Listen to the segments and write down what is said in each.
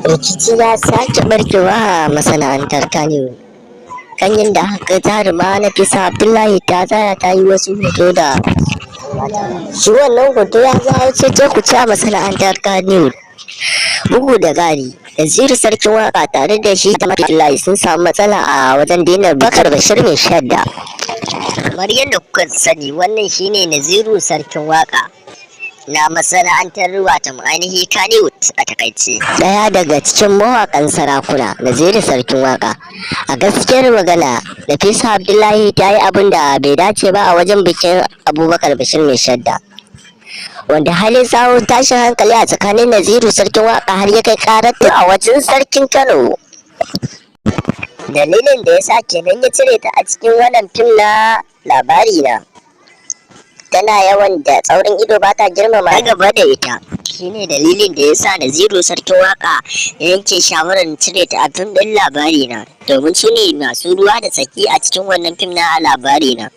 Rikici ya sake barkewa a masana'antar Kannywood kan yadda haka jaruma Nafisa Abdullahi ta tsaya ta yi wasu hoto da shi wannan hoto ya zama cece-kuce a masana'antar Kannywood. Bugu da ƙari, Naziru sarkin waka tare da shi da Abdullahi sun samu matsala a wajen daina Bakar Bashir mai shadda. Kamar yadda kuka sani, wannan shine Naziru sarkin waka na masana'antar watan ainihi Kannywood a takaice. Daya daga cikin mawakan sarakuna, Naziru sarkin waka. A gaskiyar magana, Nafisa Abdullahi ta yi abin da bai dace ba a wajen bikin Abubakar Bashir mai shadda, wanda halin tsawo tashin hankali a tsakanin Naziru sarkin waka har ya kai karatu a wajen sarkin Kano. Dalilin da ya sa kenan ya cire ta a cikin wannan fim na Labari Na. Tana yawan da tsaurin ido, ba ta girmama gaba da ita, shine dalilin da ya sa Naziru sarkin waka ya yanke shawarar cire ta a fim ɗin Labari Na, domin su ne masu ruwa da tsaki a cikin wannan fim na Labari Na.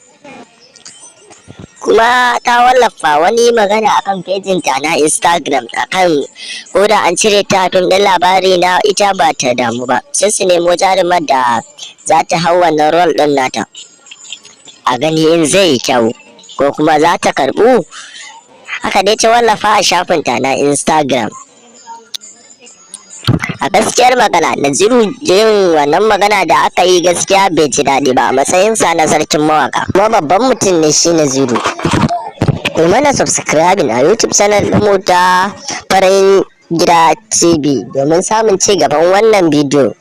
Kuma ta wallafa wani magana akan fejinta na Instagram akan ko da an cire ta a fim ɗin Labari Na, ita ba ta damu ba, sai su nemo jarumar da za ta hau wannan rol ɗin nata, a gani in zai yi kyau ko kuma za ta karɓu. Haka dai ta wallafa a shafinta na Instagram. A gaskiyar magana, Naziru jin wannan magana da aka yi gaskiya bai ji daɗi ba a matsayinsa na sarkin mawaka, kuma babban mutum ne shi Naziru. Ku mana subscribing a YouTube channel ɗinmu ta Farin Gida TV domin samun ci gaban wannan bidiyo.